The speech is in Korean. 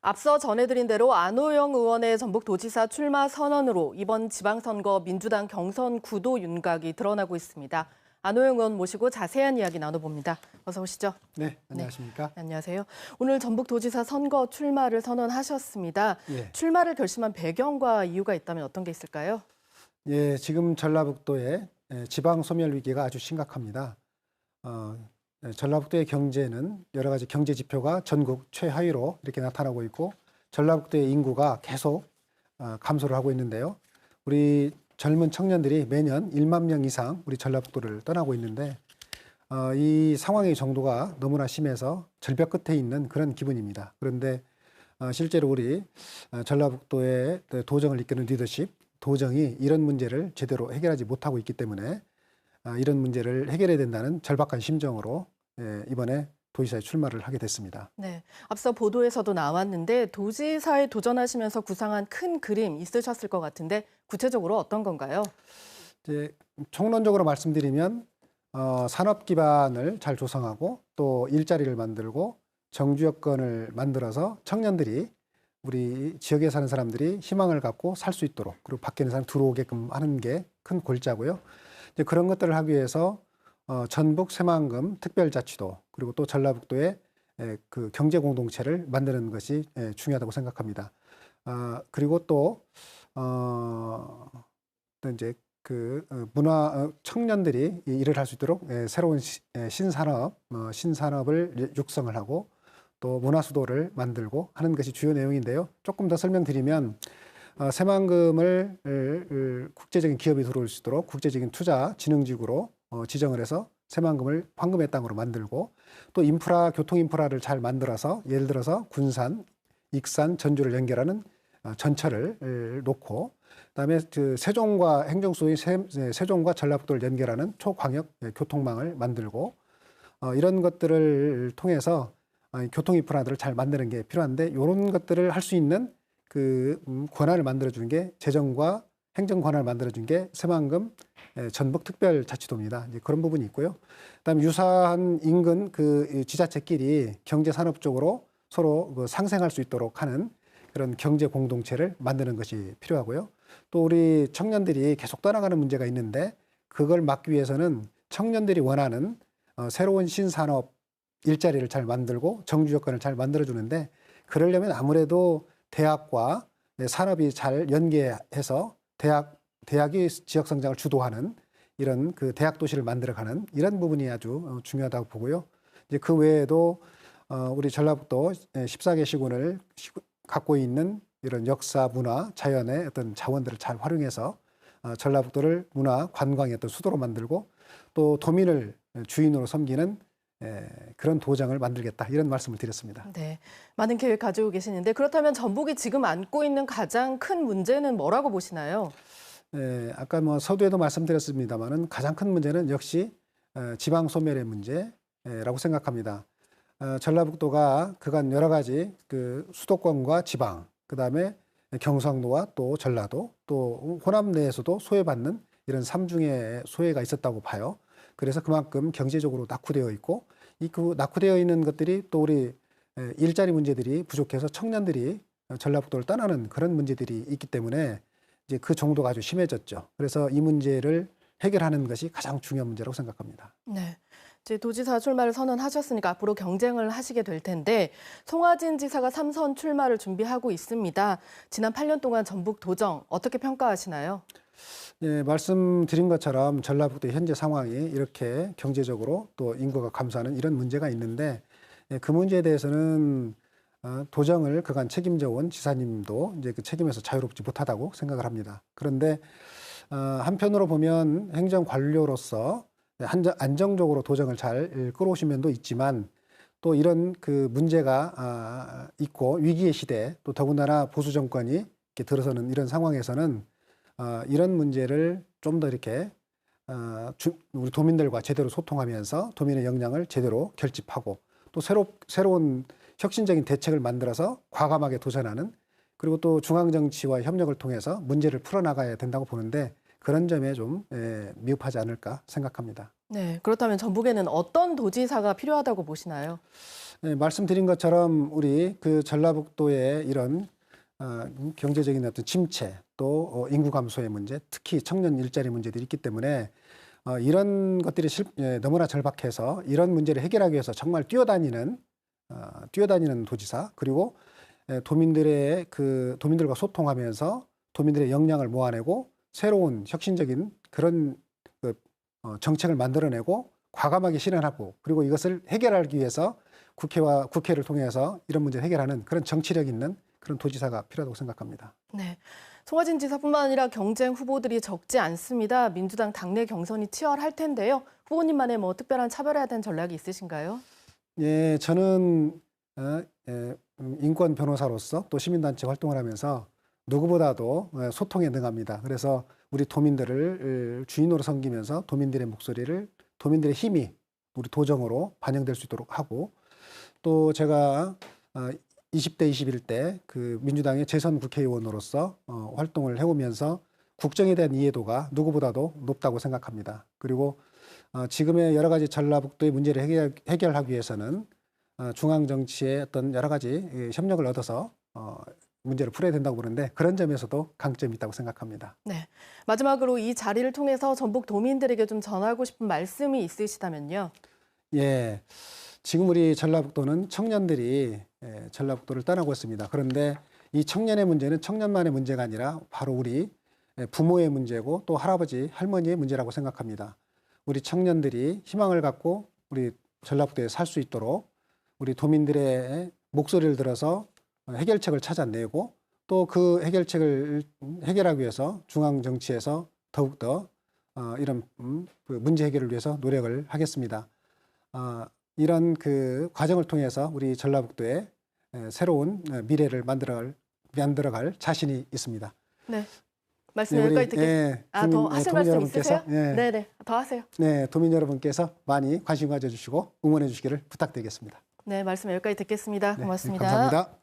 앞서 전해드린 대로 안호영 의원의 전북도지사 출마 선언으로 이번 지방선거 민주당 경선 구도 윤곽이 드러나고 있습니다. 안호영 의원 모시고 자세한 이야기 나눠봅니다. 어서 오시죠. 네, 안녕하십니까. 네, 안녕하세요. 오늘 전북도지사 선거 출마를 선언하셨습니다. 예. 출마를 결심한 배경과 이유가 있다면 어떤 게 있을까요? 예, 지금 전라북도의 지방 소멸 위기가 아주 심각합니다. 전라북도의 경제는 여러 가지 경제 지표가 전국 최하위로 이렇게 나타나고 있고 전라북도의 인구가 계속 감소를 하고 있는데요. 우리 젊은 청년들이 매년 1만 명 이상 우리 전라북도를 떠나고 있는데 이 상황의 정도가 너무나 심해서 절벽 끝에 있는 그런 기분입니다. 그런데 실제로 우리 전라북도의 도정을 이끄는 리더십, 도정이 이런 문제를 제대로 해결하지 못하고 있기 때문에 이런 문제를 해결해야 된다는 절박한 심정으로 이번에 도지사에 출마를 하게 됐습니다. 네, 앞서 보도에서도 나왔는데 도지사에 도전하시면서 구상한 큰 그림 있으셨을 것 같은데 구체적으로 어떤 건가요? 이제 총론적으로 말씀드리면 산업 기반을 잘 조성하고 또 일자리를 만들고 정주 여건을 만들어서 청년들이 우리 지역에 사는 사람들이 희망을 갖고 살 수 있도록 그리고 밖에 있는 사람 들어오게끔 하는 게 큰 골자고요. 이제 그런 것들을 하기 위해서 전북 새만금 특별자치도 그리고 또 전라북도의 그 경제 공동체를 만드는 것이 중요하다고 생각합니다. 그리고 또 이제 그 문화 청년들이 일을 할 수 있도록 새로운 신산업을 육성을 하고 또 문화수도를 만들고 하는 것이 주요 내용인데요. 조금 더 설명드리면 새만금을 국제적인 기업이 들어올 수 있도록 국제적인 투자 진흥지구로 지정을 해서 새만금을 황금의 땅으로 만들고 또 인프라, 교통 인프라를 잘 만들어서 예를 들어서 군산, 익산, 전주를 연결하는 전철을 놓고 그다음에 그 세종과 행정수도인 세종과 전라북도를 연결하는 초광역 교통망을 만들고 이런 것들을 통해서 교통 인프라들을 잘 만드는 게 필요한데 이런 것들을 할 수 있는 그 권한을 만들어주는 게 재정과 행정 권한을 만들어준 게 새만금 전북특별자치도입니다. 이제 그런 부분이 있고요. 그다음에 유사한 인근 그 지자체끼리 경제 산업적으로 서로 그 상생할 수 있도록 하는 그런 경제 공동체를 만드는 것이 필요하고요. 또 우리 청년들이 계속 떠나가는 문제가 있는데 그걸 막기 위해서는 청년들이 원하는 새로운 신산업 일자리를 잘 만들고 정주 여건을 잘 만들어주는데 그러려면 아무래도 대학과 산업이 잘 연계해서 대학이 지역 성장을 주도하는 이런 그 대학 도시를 만들어가는 이런 부분이 아주 중요하다고 보고요. 이제 그 외에도 우리 전라북도 14개 시군을 갖고 있는 이런 역사, 문화, 자연의 어떤 자원들을 잘 활용해서 전라북도를 문화, 관광의 어떤 수도로 만들고 또 도민을 주인으로 섬기는 그런 도정을 만들겠다 이런 말씀을 드렸습니다. 네, 많은 계획 가지고 계시는데 그렇다면 전북이 지금 안고 있는 가장 큰 문제는 뭐라고 보시나요? 아까 뭐 서두에도 말씀드렸습니다만은 가장 큰 문제는 역시 지방 소멸의 문제라고 생각합니다. 전라북도가 그간 여러 가지 그 수도권과 지방, 그다음에 경상도와 또 전라도, 또 호남 내에서도 소외받는 이런 삼중의 소외가 있었다고 봐요. 그래서 그만큼 경제적으로 낙후되어 있고 그 낙후되어 있는 것들이 또 우리 일자리 문제들이 부족해서 청년들이 전라북도를 떠나는 그런 문제들이 있기 때문에 이제 그 정도가 아주 심해졌죠. 그래서 이 문제를 해결하는 것이 가장 중요한 문제라고 생각합니다. 네. 이제 도지사 출마를 선언하셨으니까 앞으로 경쟁을 하시게 될 텐데 송하진 지사가 3선 출마를 준비하고 있습니다. 지난 8년 동안 전북 도정 어떻게 평가하시나요? 네, 말씀드린 것처럼 전라북도의 현재 상황이 이렇게 경제적으로 또 인구가 감소하는 이런 문제가 있는데 그 문제에 대해서는 도정을 그간 책임져 온 지사님도 이제 그 책임에서 자유롭지 못하다고 생각을 합니다. 그런데 한편으로 보면 행정 관료로서 안정적으로 도정을 잘 끌어오신 면도 있지만 또 이런 그 문제가 있고 위기의 시대 또 더군다나 보수 정권이 이렇게 들어서는 이런 상황에서는 이런 문제를 좀 더 이렇게 우리 도민들과 제대로 소통하면서 도민의 역량을 제대로 결집하고 또 새로운 혁신적인 대책을 만들어서 과감하게 도전하는 그리고 또 중앙정치와 협력을 통해서 문제를 풀어나가야 된다고 보는데 그런 점에 좀 미흡하지 않을까 생각합니다. 네, 그렇다면 전북에는 어떤 도지사가 필요하다고 보시나요? 네, 말씀드린 것처럼 우리 그 전라북도의 이런 경제적인 어떤 침체 또 인구 감소의 문제, 특히 청년 일자리 문제들이 있기 때문에 이런 것들이 너무나 절박해서 이런 문제를 해결하기 위해서 정말 뛰어다니는 도지사 그리고 도민들과 소통하면서 도민들의 역량을 모아내고 새로운 혁신적인 그런 정책을 만들어내고 과감하게 실현하고 그리고 이것을 해결하기 위해서 국회를 통해서 이런 문제를 해결하는 그런 정치력 있는 그런 도지사가 필요하다고 생각합니다. 네. 송화진 지사뿐만 아니라 경쟁 후보들이 적지 않습니다. 민주당 당내 경선이 치열할 텐데요. 후보님만의 특별한 차별해야 되는 전략이 있으신가요? 예, 저는 인권 변호사로서 또 시민단체 활동을 하면서 누구보다도 소통에 능합니다. 그래서 우리 도민들을 주인으로 섬기면서 도민들의 목소리를 도민들의 힘이 우리 도정으로 반영될 수 있도록 하고 또 제가 20대, 21대 그 민주당의 재선 국회의원으로서 활동을 해오면서 국정에 대한 이해도가 누구보다도 높다고 생각합니다. 그리고 지금의 여러 가지 전라북도의 문제를 해결하기 위해서는 중앙 정치의 어떤 여러 가지 협력을 얻어서 문제를 풀어야 된다고 보는데 그런 점에서도 강점이 있다고 생각합니다. 네. 마지막으로 이 자리를 통해서 전북 도민들에게 좀 전하고 싶은 말씀이 있으시다면요. 예. 지금 우리 전라북도는 청년들이 전라북도를 떠나고 있습니다. 그런데 이 청년의 문제는 청년만의 문제가 아니라 바로 우리 부모의 문제고 또 할아버지, 할머니의 문제라고 생각합니다. 우리 청년들이 희망을 갖고 우리 전라북도에 살 수 있도록 우리 도민들의 목소리를 들어서 해결책을 찾아내고 또 그 해결책을 해결하기 위해서 중앙 정치에서 더욱더 이런 그 문제 해결을 위해서 노력을 하겠습니다. 이런 그 과정을 통해서 우리 전라북도에 새로운 미래를 만들어갈 자신이 있습니다. 네. 말씀 여기까지 듣겠습니다. 더 하실 말씀 있으세요? 네, 더 하세요. 네, 도민 여러분께서 많이 관심 가져주시고 응원해 주시기를 부탁드리겠습니다. 네, 말씀 여기까지 듣겠습니다. 고맙습니다. 네, 감사합니다.